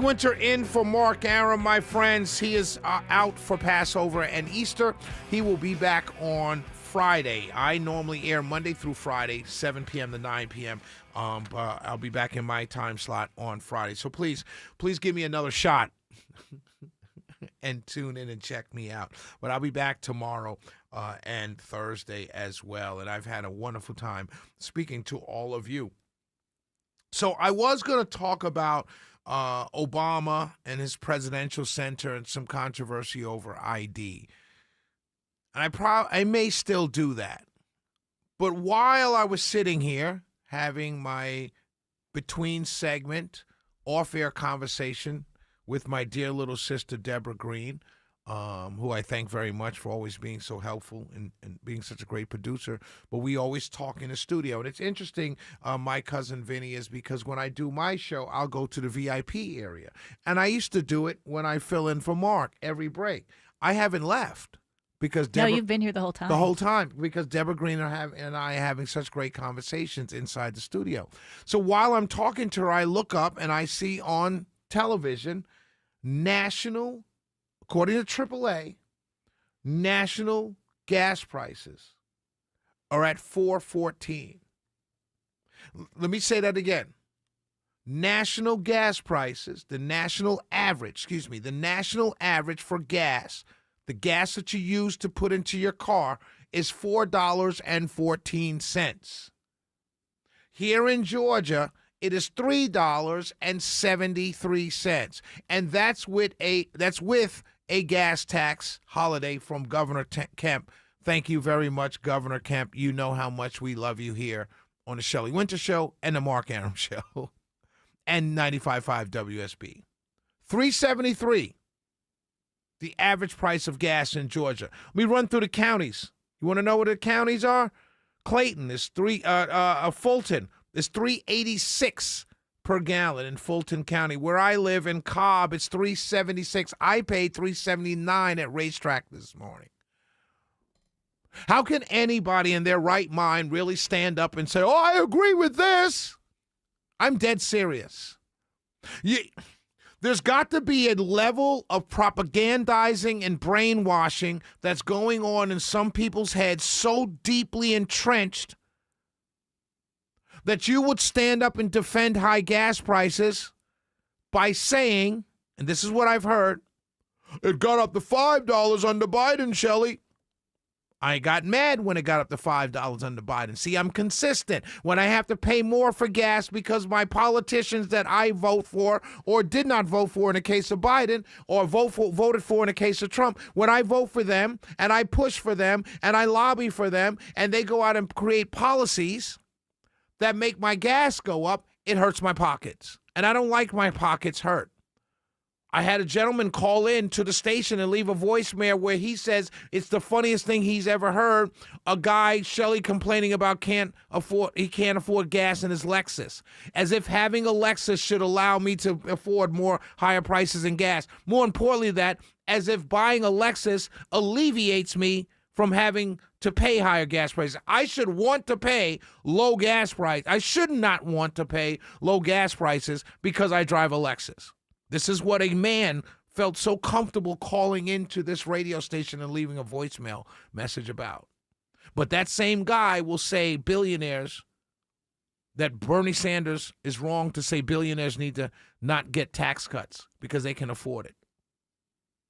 Winter in for Mark Arum, my friends. He is out for Passover and Easter. He will be back on Friday. I normally air Monday through Friday, 7 p.m. to 9 p.m. But I'll be back in my time slot on Friday. So please give me another shot and tune in and check me out. But I'll be back tomorrow and Thursday as well. And I've had a wonderful time speaking to all of you. So I was going to talk about Obama and his presidential center and some controversy over ID. And I may still do that. But while I was sitting here having my between segment off-air conversation with my dear little sister, Deborah Green, who I thank very much for always being so helpful and being such a great producer. But we always talk in the studio. And it's interesting, my cousin Vinny, is because when I do my show, I'll go to the VIP area. And I used to do it when I fill in for Mark every break. I haven't left because Deborah... No, you've been here the whole time. The whole time, because Deborah Green and I are having such great conversations inside the studio. So while I'm talking to her, I look up and I see on television national... According to AAA, national gas prices are at $4.14. Let me say that again. National gas prices, the national average for gas, the gas that you use to put into your car, is $4.14. Here in Georgia, it is $3.73, and that's with a gas tax holiday from Governor Kemp. Thank you very much, Governor Kemp. You know how much we love you here on the Shelley Winter Show and the Mark Arum Show and 95.5 WSB. $3.73, the average price of gas in Georgia. Let me run through the counties. You want to know what the counties are? Clayton is Fulton is $3.86 per gallon in Fulton County. Where I live in Cobb, it's $3.76. I paid $3.79 at Racetrack this morning. How can anybody in their right mind really stand up and say, oh, I agree with this? I'm dead serious. There's got to be a level of propagandizing and brainwashing that's going on in some people's heads so deeply entrenched that you would stand up and defend high gas prices by saying, and this is what I've heard, it got up to $5 under Biden, Shelley. I got mad when it got up to $5 under Biden. See, I'm consistent. When I have to pay more for gas because my politicians that I vote for or did not vote for in the case of Biden or voted for in the case of Trump, when I vote for them and I push for them and I lobby for them and they go out and create policies that make my gas go up, it hurts my pockets. And I don't like my pockets hurt. I had a gentleman call in to the station and leave a voicemail where he says it's the funniest thing he's ever heard. A guy, Shelley, complaining about he can't afford gas in his Lexus. As if having a Lexus should allow me to afford higher prices in gas. More importantly, as if buying a Lexus alleviates me from having to pay higher gas prices. I should want to pay low gas prices. I should not want to pay low gas prices because I drive a Lexus. This is what a man felt so comfortable calling into this radio station and leaving a voicemail message about. But that same guy will say billionaires, that Bernie Sanders is wrong to say billionaires need to not get tax cuts because they can afford it.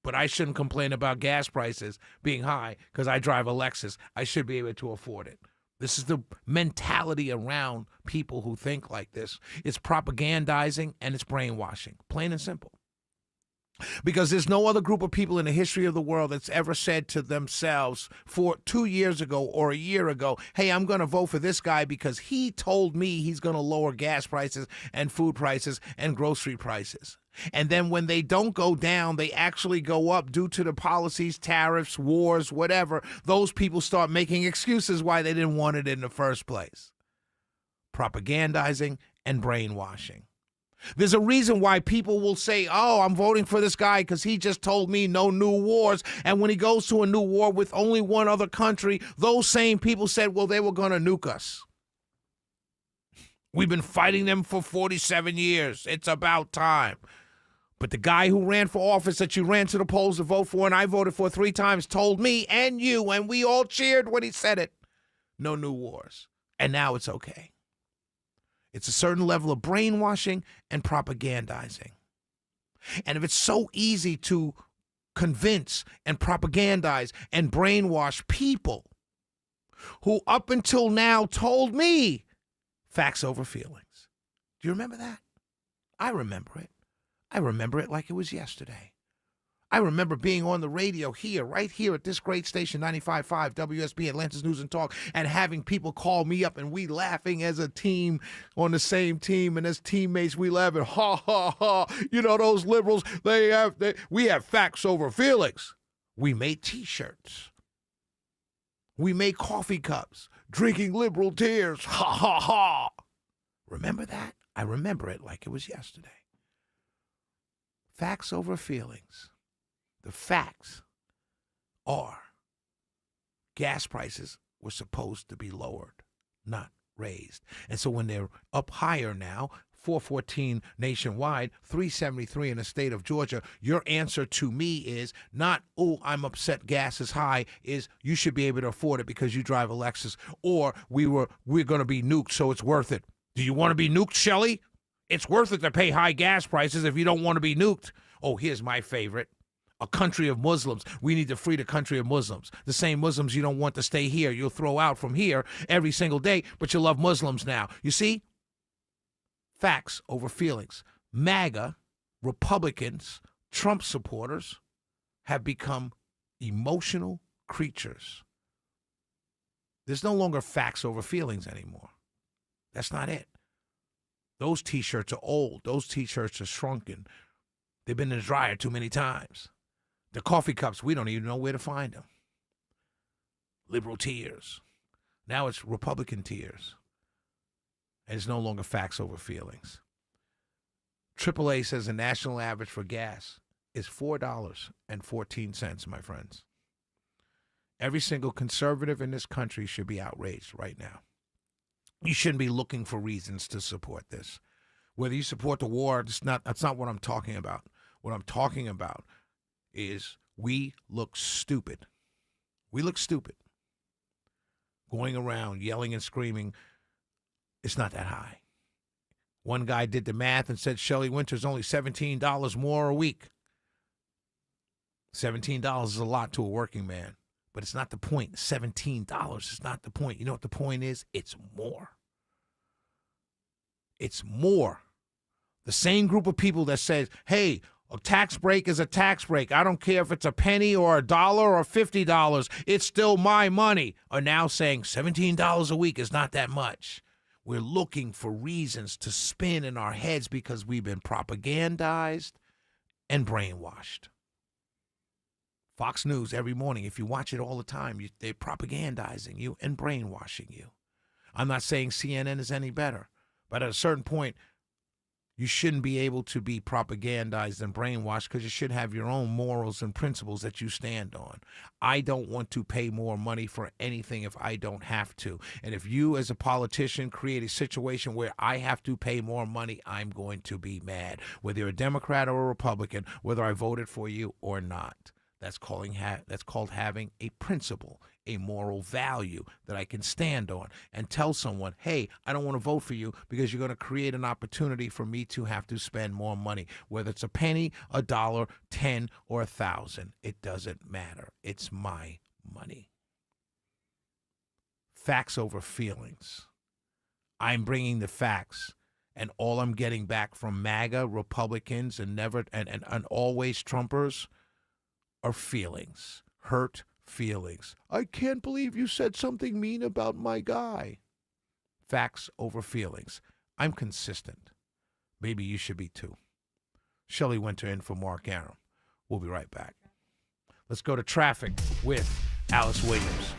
But I shouldn't complain about gas prices being high because I drive a Lexus. I should be able to afford it. This is the mentality around people who think like this. It's propagandizing and it's brainwashing, plain and simple. Because there's no other group of people in the history of the world that's ever said to themselves 2 years ago or a year ago, hey, I'm going to vote for this guy because he told me he's going to lower gas prices and food prices and grocery prices. And then when they don't go down, they actually go up due to the policies, tariffs, wars, whatever. Those people start making excuses why they didn't want it in the first place. Propagandizing and brainwashing. There's a reason why people will say, oh, I'm voting for this guy because he just told me no new wars. And when he goes to a new war with only one other country, those same people said, well, they were going to nuke us. We've been fighting them for 47 years. It's about time. But the guy who ran for office that you ran to the polls to vote for and I voted for 3 times told me and you, and we all cheered when he said it, no new wars. And now it's okay. It's a certain level of brainwashing and propagandizing. And if it's so easy to convince and propagandize and brainwash people who up until now told me facts over feelings. Do you remember that? I remember it. I remember it like it was yesterday. I remember being on the radio here, right here at this great station, 95.5 WSB, Atlanta's News and Talk, and having people call me up and we laughing as a team on the same team and as teammates, we laughing, ha, ha, ha. You know, those liberals, we have facts over feelings. We made T-shirts. We made coffee cups, drinking liberal tears, ha, ha, ha. Remember that? I remember it like it was yesterday. Facts over feelings. The facts are gas prices were supposed to be lowered, not raised. And so when they're up higher now, $4.14 nationwide, $3.73 in the state of Georgia, your answer to me is not, oh, I'm upset gas is high, is you should be able to afford it because you drive a Lexus, or we're going to be nuked, so it's worth it. Do you want to be nuked, Shelley? It's worth it to pay high gas prices if you don't want to be nuked. Oh, here's my favorite. A country of Muslims. We need to free the country of Muslims. The same Muslims you don't want to stay here. You'll throw out from here every single day, but you love Muslims now. You see? Facts over feelings. MAGA, Republicans, Trump supporters have become emotional creatures. There's no longer facts over feelings anymore. That's not it. Those T-shirts are old. Those T-shirts are shrunken. They've been in the dryer too many times. The coffee cups, we don't even know where to find them. Liberal tears. Now it's Republican tears. And it's no longer facts over feelings. AAA says the national average for gas is $4.14, my friends. Every single conservative in this country should be outraged right now. You shouldn't be looking for reasons to support this. Whether you support the war, that's not what I'm talking about. What I'm talking about is we look stupid. We look stupid. Going around yelling and screaming, it's not that high. One guy did the math and said Shelley Winter's only $17 more a week. $17 is a lot to a working man, but it's not the point. $17 is not the point. You know what the point is? It's more. It's more. The same group of people that says, hey, a tax break is a tax break. I don't care if it's a penny or a dollar or $50. It's still my money. Are now saying $17 a week is not that much. We're looking for reasons to spin in our heads because we've been propagandized and brainwashed. Fox News every morning, if you watch it all the time, they're propagandizing you and brainwashing you. I'm not saying CNN is any better, but at a certain point, you shouldn't be able to be propagandized and brainwashed because you should have your own morals and principles that you stand on. I don't want to pay more money for anything if I don't have to. And if you as a politician create a situation where I have to pay more money, I'm going to be mad. Whether you're a Democrat or a Republican, whether I voted for you or not. That's called having a principle, a moral value that I can stand on and tell someone, hey, I don't want to vote for you because you're going to create an opportunity for me to have to spend more money, whether it's a penny, a dollar, 10, or 1,000. It doesn't matter. It's my money. Facts over feelings. I'm bringing the facts, and all I'm getting back from MAGA, Republicans, and always Trumpers are feelings, hurt feelings. I can't believe you said something mean about my guy. Facts over feelings. I'm consistent. Maybe you should be too. Shelley Winter in for Mark Arum. We'll be right back. Let's go to traffic with Alice Williams.